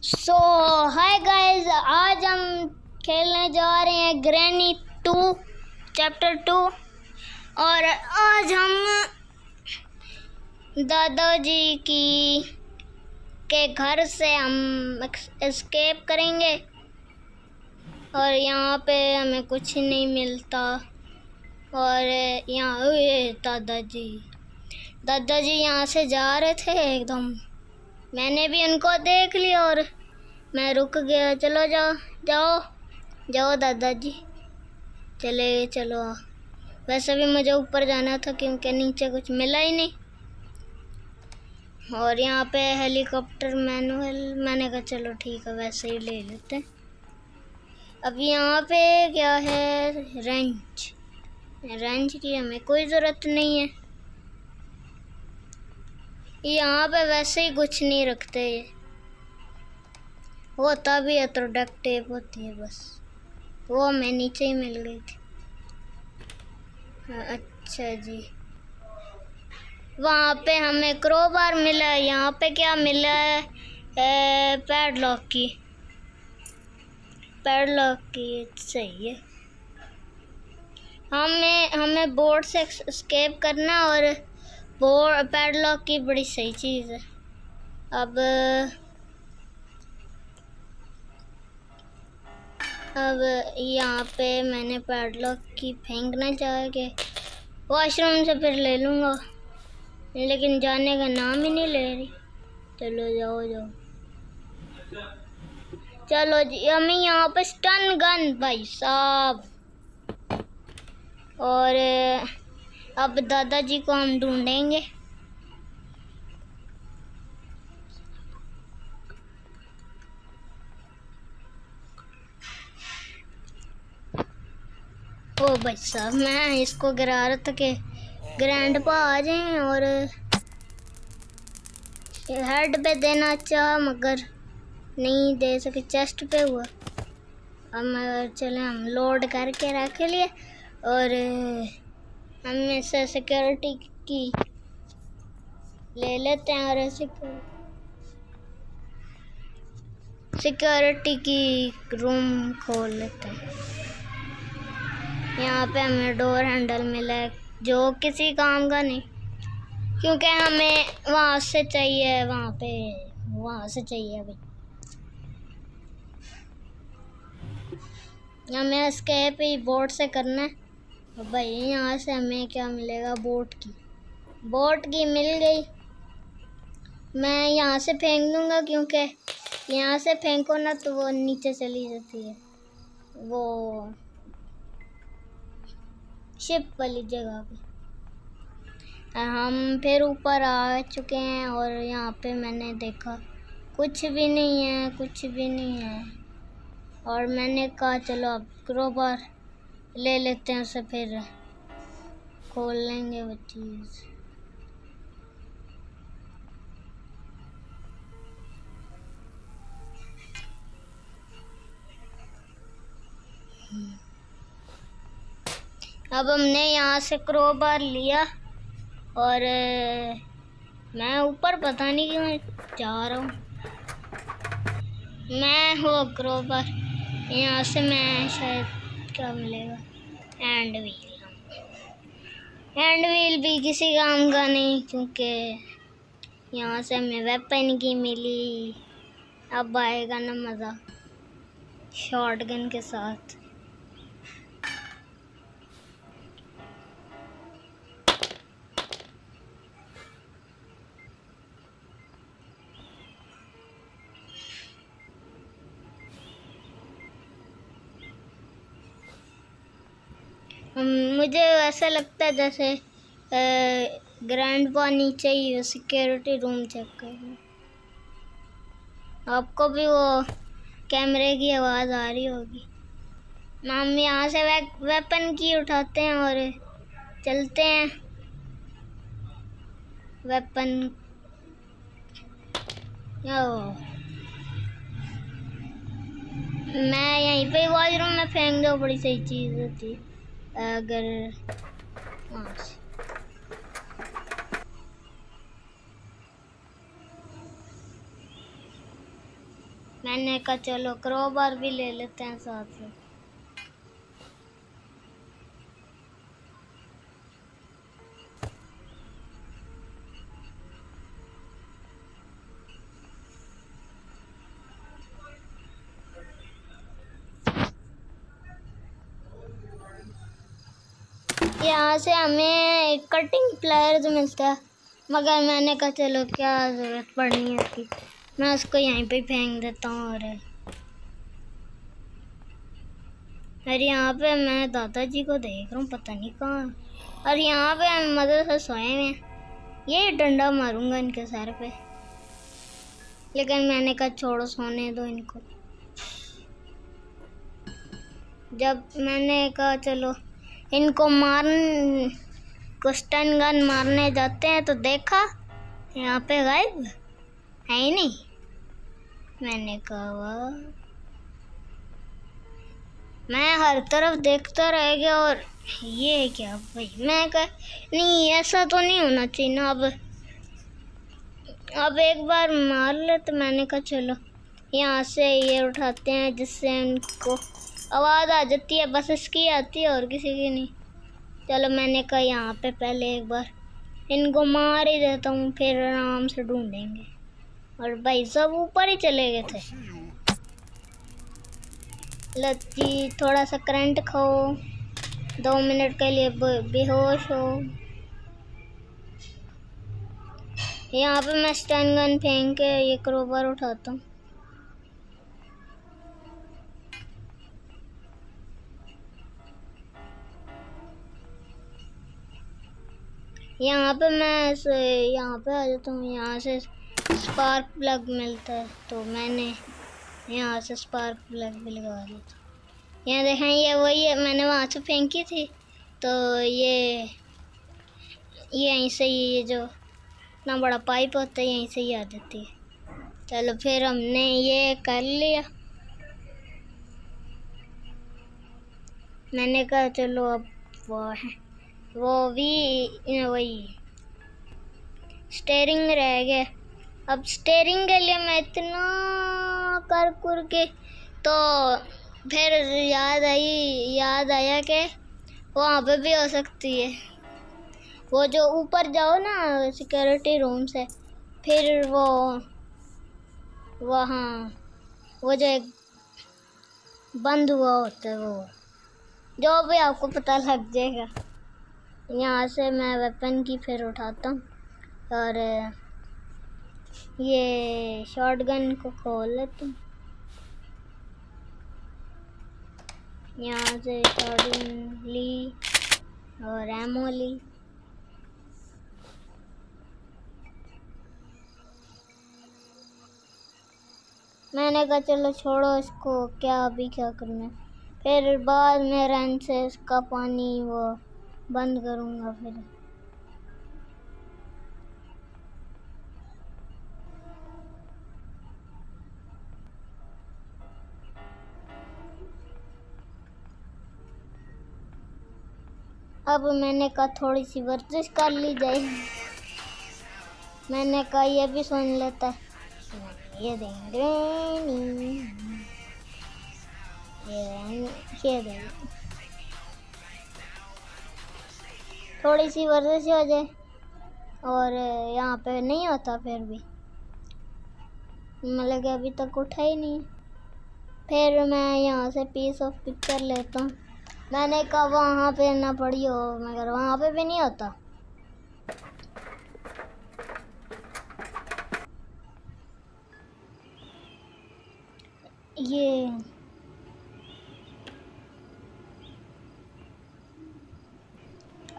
सो hi guys, आज हम खेलने जा रहे हैं ग्रैनी 2 चैप्टर 2। और आज हम दादाजी के घर से हम एस्केप करेंगे। और यहाँ पे हमें कुछ नहीं मिलता। और यहाँ दादाजी यहाँ से जा रहे थे एकदम। मैंने भी उनको देख लिया और मैं रुक गया। चलो जाओ दादाजी, चलो। वैसे भी मुझे ऊपर जाना था क्योंकि नीचे कुछ मिला ही नहीं। और यहाँ पे हेलीकॉप्टर मैनुअल, मैंने कहा चलो ठीक है वैसे ही ले लेते हैं। अब यहाँ पे क्या है, रेंज की हमें कोई ज़रूरत नहीं है। यहाँ पे वैसे ही कुछ नहीं रखते। ये होता भी है तो डक्ट टेप होती है बस, वो हमें नीचे ही मिल गई थी। अच्छा जी, वहाँ पे हमें क्रोबार मिला है। यहाँ पे क्या मिला है, पैडलॉक की सही है। हमें बोर्ड से एस्केप करना और पैडलॉक की बड़ी सही चीज़ है। अब यहाँ पे मैंने पैडलॉक की फेंकना चाह के वॉशरूम से फिर ले लूँगा, लेकिन जाने का नाम ही नहीं ले रही। चलो जाओ चलो जी। हमें यहाँ पे स्टन गन भाई साहब। और अब दादाजी को हम ढूंढेंगे। ओ भाई साहब, मैं इसको गिरा रहा था कि ग्रैंडपा आ जाएं और हेड पे देना चाहा मगर नहीं दे सके, चेस्ट पे हुआ। अब चले हम लोड करके रख लिए और हम इसे सिक्योरिटी की ले लेते हैं और सिक्योरिटी की रूम खोल लेते हैं। यहाँ पे हमें डोर हैंडल मिला है जो किसी काम का नहीं, क्योंकि हमें वहाँ से चाहिए भाई। हमें एस्केप ही बोट से करना है। और भाई यहाँ से हमें क्या मिलेगा, बोट की मिल गई। मैं यहाँ से फेंक दूँगा क्योंकि यहाँ से फेंको ना तो वो नीचे चली जाती है, वो शिप वाली जगह पे। हम फिर ऊपर आ चुके हैं और यहाँ पे मैंने देखा कुछ भी नहीं है। और मैंने कहा चलो अब क्रोबार ले लेते हैं, उसे फिर खोल लेंगे वो चीज़। अब हमने यहाँ से क्रोबार लिया और मैं ऊपर पता नहीं क्यों जा रहा हूँ। मैं हो क्रोबार, यहाँ से मैं शायद क्या मिलेगा, हैंड व्हील भी किसी काम का नहीं क्योंकि यहाँ से हमें वेपन की मिली। अब आएगा ना मज़ा शॉटगन के साथ। मुझे ऐसा लगता है जैसे ग्रैंडपा नीचे ही सिक्योरिटी रूम चेक कर रहे। आपको भी वो कैमरे की आवाज़ आ रही होगी। हम यहाँ से वेपन की उठाते हैं और चलते हैं। वेपन मैं यहीं पे वॉशरूम में फेंक दो, बड़ी सही चीज़ होती अगर मैंने कहा चलो क्रॉबार भी ले लेते हैं साथ में। यहाँ से हमें कटिंग प्लेयर्स मिलता है, मगर मैंने कहा चलो क्या ज़रूरत पड़नी है इसकी, मैं उसको यहीं पे फेंक देता हूँ। और यहाँ पे मैं दादाजी को देख रहा हूँ, पता नहीं कहाँ। और यहाँ पे हम मदद से सोए हुए हैं। ये डंडा मारूंगा इनके सर पे, लेकिन मैंने कहा छोड़ो, सोने दो इनको। जब मैंने कहा चलो इनको स्टन गन मारने जाते हैं, तो देखा यहाँ पे गायब है ही नहीं। मैंने कहा वाह, मैं हर तरफ देखता रह गया, और ये क्या भाई। मैं कहा नहीं, ऐसा तो नहीं होना चाहिए ना। अब एक बार मार ले, तो मैंने कहा चलो यहाँ से ये उठाते हैं, जिससे उनको आवाज़ आ जाती है, बस इसकी आती है और किसी की नहीं। चलो मैंने कहा यहाँ पे पहले एक बार इनको मार ही देता हूँ, फिर आराम से ढूंढेंगे। और भाई सब ऊपर ही चले गए थे। लच्ची थोड़ा सा करंट खाओ, 2 मिनट के लिए बेहोश हो। यहाँ पे मैं स्टन गन फेंक के ये क्रोबार उठाता हूँ। यहाँ पे मैं यहाँ पे आ जाता हूँ। यहाँ से स्पार्क प्लग मिलता है, तो मैंने यहाँ से स्पार्क प्लग भी लगा दिया था। यहाँ देखें, ये वही है, मैंने वहाँ से फेंकी थी, तो ये यहीं से ये जो इतना बड़ा पाइप होता है यहीं से ही आ जाती है। चलो फिर हमने ये कर लिया। मैंने कहा चलो अब वो भी वही स्टेयरिंग रह गया। अब स्टेयरिंग के लिए मैं इतना कर के, तो फिर याद आया कि वहाँ पे भी हो सकती है। वो जो ऊपर जाओ ना सिक्योरिटी रूम से, फिर वो वहाँ वो जो एक बंद हुआ होता है, वो जो भी आपको पता लग जाएगा। यहाँ से मैं वेपन की फिर उठाता हूँ, और ये शॉटगन को खोल लेता हूँ। यहाँ से शॉटगन ली और एमो ली। मैंने कहा चलो छोड़ो इसको, क्या अभी क्या करना है। फिर बाद में रन से इसका पानी वो बंद करूँगा। फिर अब मैंने कहा थोड़ी सी वर्जिश कर ली जाए। मैंने कहा ये भी सुन लेता है। ये देंगे, ये देंगे, थोड़ी सी वर्जिश हो जाए। और यहाँ पे नहीं होता, फिर भी मतलब कि अभी तक उठा ही नहीं। फिर मैं यहाँ से पीस ऑफ पिक्चर लेता हूँ। मैंने कहा वहाँ पे ना पड़ी हो, मगर वहाँ पे भी नहीं होता। ये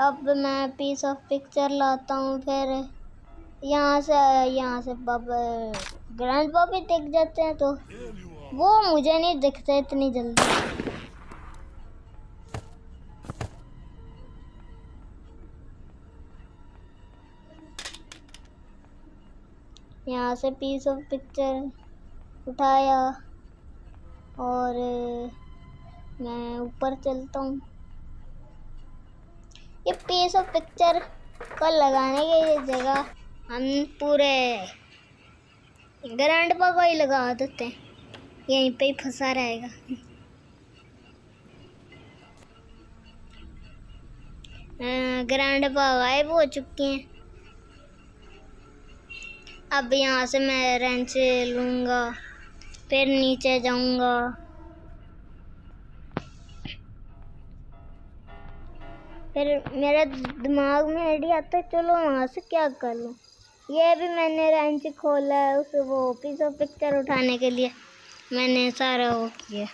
अब मैं पीस ऑफ पिक्चर लाता हूँ। फिर यहाँ से ग्रैंड पापी दिख जाते हैं, तो वो मुझे नहीं दिखते इतनी जल्दी। यहाँ से पीस ऑफ पिक्चर उठाया और मैं ऊपर चलता हूँ। ये पीस ऑफ पिक्चर को लगाने की जगह हम पूरे ग्रैंडपा को ही लगा देते हैं। यहीं पे ही फंसा रहेगा। ग्रैंडपा गायब हो चुके हैं। अब यहाँ से मैं रेंच लूँगा, फिर नीचे जाऊँगा। फिर मेरे दिमाग में आइडिया आता है, चलो वहाँ से क्या कर लूँ। ये भी मैंने रेंच खोला है उस वो पीस ऑफ पिक्चर उठाने के लिए, मैंने सारा वो किया।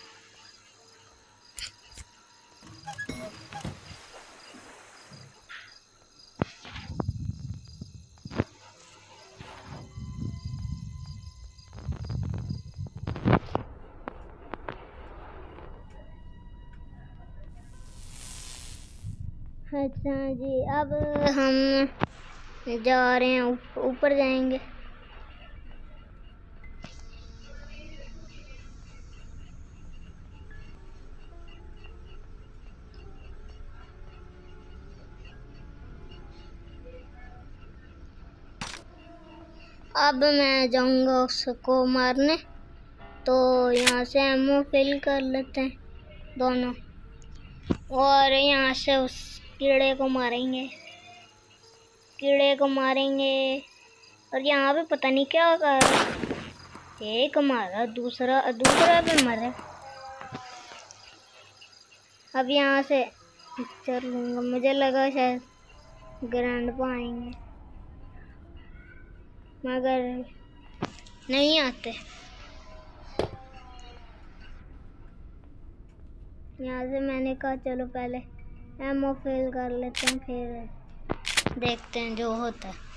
अच्छा जी, अब हम जा रहे हैं, ऊपर जाएंगे। अब मैं जाऊंगा उसको मारने, तो यहाँ से एमओ फिल कर लेते हैं दोनों, और यहाँ से उस कीड़े को मारेंगे। और यहाँ पे पता नहीं क्या कर, एक मारा, दूसरा भी मरा। अब यहाँ से पिक्चर लूँगा, मुझे लगा शायद ग्रैंडपा आएंगे, मगर नहीं आते। यहाँ से मैंने कहा चलो पहले एमओ फिल कर लेते हैं, फिर देखते हैं जो होता है।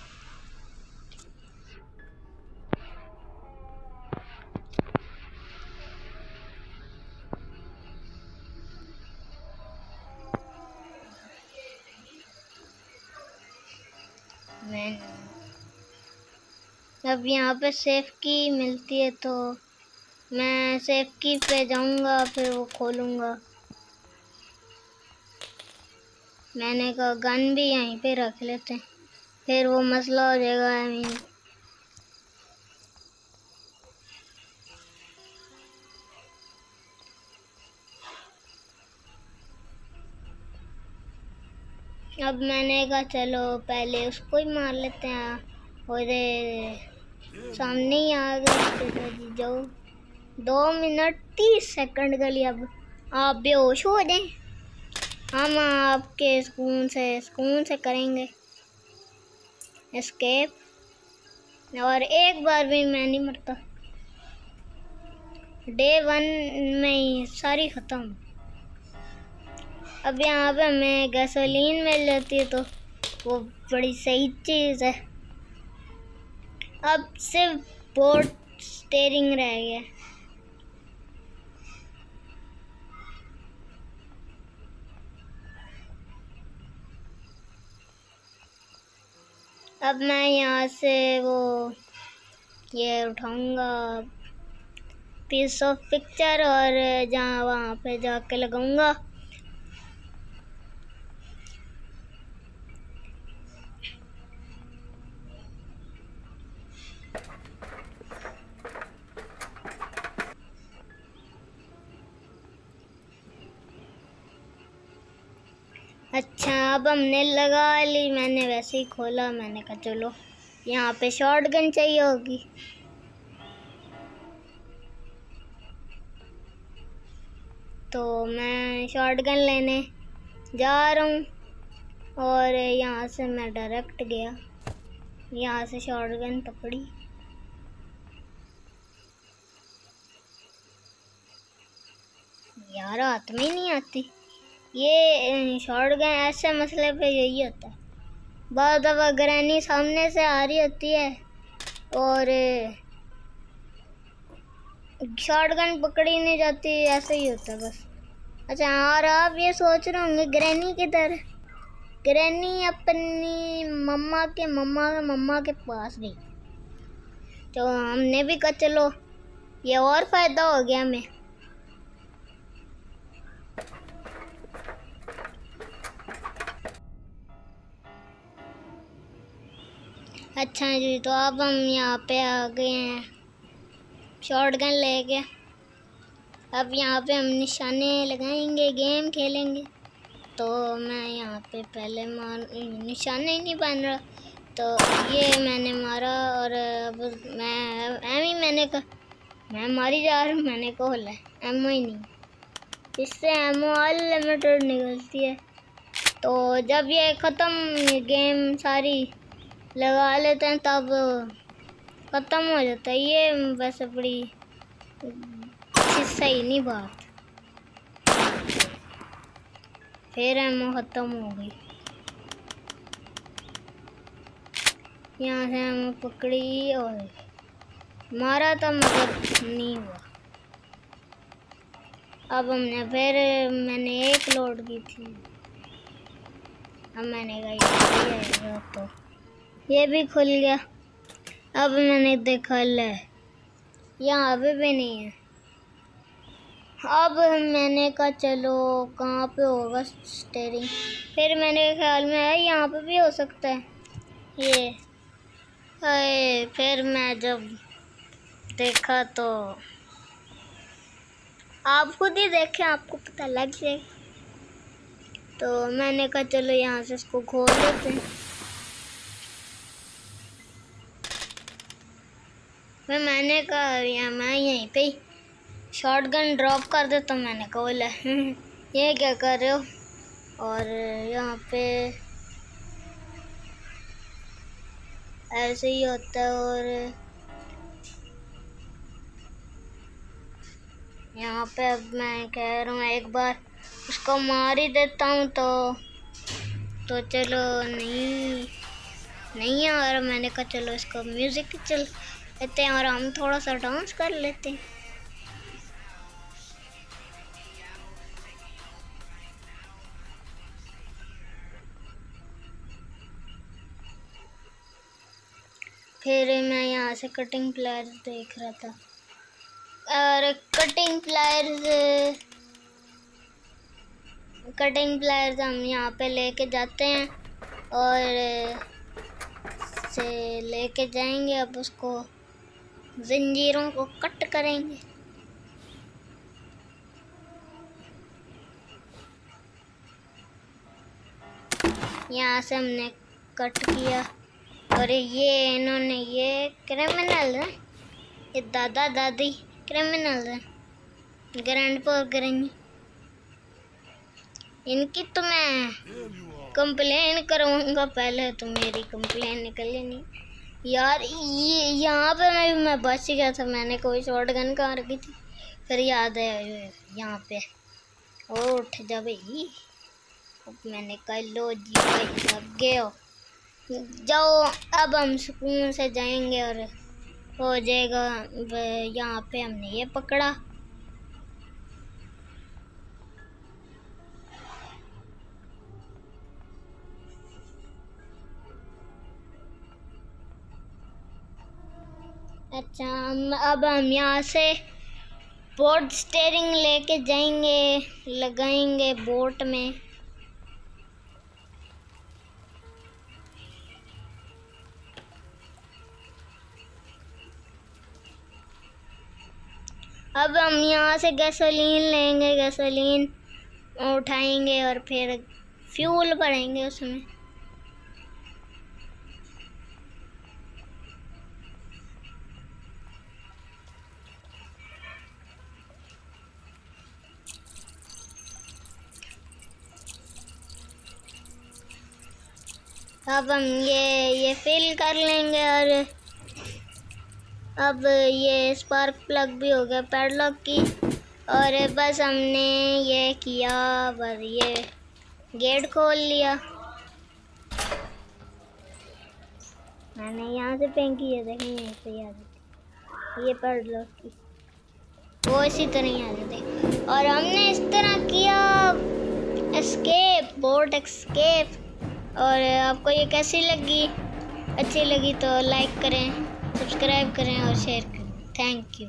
अब यहाँ पे सेफ की मिलती है, तो मैं सेफ की पे जाऊँगा, फिर वो खोलूँगा। मैंने कहा गन भी यहीं पे रख लेते हैं, फिर वो मसला हो जाएगा। अब मैंने कहा चलो पहले उसको ही मार लेते हैं, और सामने ही आ गए जी। जाओ 2 मिनट 30 सेकंड के लिए अब आप बेहोश हो जाएं, हम आपके सुकून से करेंगे एस्केप, और एक बार भी मैं नहीं मरता। डे 1 में ही सारी ख़त्म। अब यहाँ पे हमें गैसोलीन मिल जाती है, तो वो बड़ी सही चीज़ है। अब सिर्फ बोट स्टीयरिंग रह गया। अब मैं यहाँ से वो ये उठाऊंगा पीस ऑफ पिक्चर, और जहाँ वहाँ पे जाके लगाऊंगा। अच्छा, अब हमने लगा ली, मैंने वैसे ही खोला, मैंने कहा चलो यहाँ पे शॉटगन चाहिए होगी, तो मैं शॉटगन लेने जा रहा हूँ। और यहाँ से मैं डायरेक्ट गया, यहाँ से शॉटगन पकड़ी। यार हाथ में ही नहीं आती ये शॉटगन। ऐसे मसले पे यही होता है, बहुत दफ़ा ग्रैनी सामने से आ रही होती है और शॉटगन पकड़ी नहीं जाती, ऐसे ही होता है बस। अच्छा, और आप ये सोच रहे होंगे ग्रैनी किधर? ग्रैनी अपनी मम्मा के पास गई, तो हमने भी कहा चलो ये और फ़ायदा हो गया हमें। अच्छा जी, तो अब हम यहाँ पे आ गए हैं शॉटगन लेके। अब यहाँ पे हम निशाने लगाएंगे, गेम खेलेंगे। तो मैं यहाँ पे पहले निशाने ही नहीं बन रहा, तो ये मैंने मारा और अब मैं मारी जा रहा हूँ। मैंने खोला एमओ ही नहीं, इससे एमओ अनलिमिटेड निकलती है। तो जब ये ख़त्म गेम सारी लगा लेते हैं तब ख़त्म हो जाता है। ये वैसे बड़ी सही नहीं बात। फिर एमओ ख़त्म हो गई। यहाँ से एमओ पकड़ी और मारा था मगर नहीं हुआ। अब मैंने एक लोड की थी। अब मैंने कहा तो ये भी खुल गया। अब मैंने देखा ले यहाँ पे भी नहीं है। अब मैंने कहा चलो कहाँ पे होगा स्टीयरिंग। फिर मेरे ख्याल में है यहाँ पे भी हो सकता है ये। फिर मैं जब देखा तो आप खुद ही देखें, आपको पता लग जाएगा। तो मैंने कहा चलो यहाँ से इसको खोल लेते हैं। मैंने कहा मैं यहीं पे शॉटगन ड्रॉप कर देता हूँ। मैंने कहा बोला ये क्या कर रहे हो। और यहाँ पे ऐसे ही होता है। और यहाँ पे अब मैं कह रहा हूँ एक बार उसको मार ही देता हूँ। तो चलो नहीं और मैंने कहा चलो इसको म्यूज़िक चल लेते हैं और हम थोड़ा सा डांस कर लेते हैं। फिर मैं यहाँ से कटिंग प्लायर्स देख रहा था और कटिंग प्लायर्स हम यहाँ पे लेके जाते हैं और से लेके जाएंगे। अब उसको जंजीरों को कट करेंगे। यहाँ से हमने कट किया और ये इन्होंने ये क्रिमिनल है, ये दादा दादी क्रिमिनल है, ग्रैंडपा ग्रैंडी। इनकी तो मैं कंप्लेन करवाऊंगा। पहले तो मेरी कंप्लेन निकली नहीं यार। ये यहाँ पे मैं बच गया था। मैंने कोई शॉटगन कहाँ रखी थी, फिर याद है यहाँ पे। उठ जा भाई। मैंने कहा लो जी भाई लग गए हो, जाओ। अब हम सुकून से जाएंगे और हो जाएगा। यहाँ पे हमने ये पकड़ा। अच्छा अब हम यहाँ से बोट स्टीयरिंग लेके जाएंगे, लगाएंगे बोट में। अब हम यहाँ से गैसोलीन लेंगे, गैसोलीन उठाएंगे और फिर फ्यूल भरेंगे उसमें। अब हम ये फिल कर लेंगे और अब ये स्पार्क प्लग भी हो गया पैडलॉक की। और बस हमने ये किया, बस ये गेट खोल लिया। मैंने यहाँ से फेंकी है, देखें यहाँ से याद ये पैडलॉक की, वो इसी तरह याद थे। और हमने इस तरह किया एस्केप, बोट एस्केप। और आपको ये कैसी लगी? अच्छी लगी तो लाइक करें, सब्सक्राइब करें और शेयर करें। Thank you.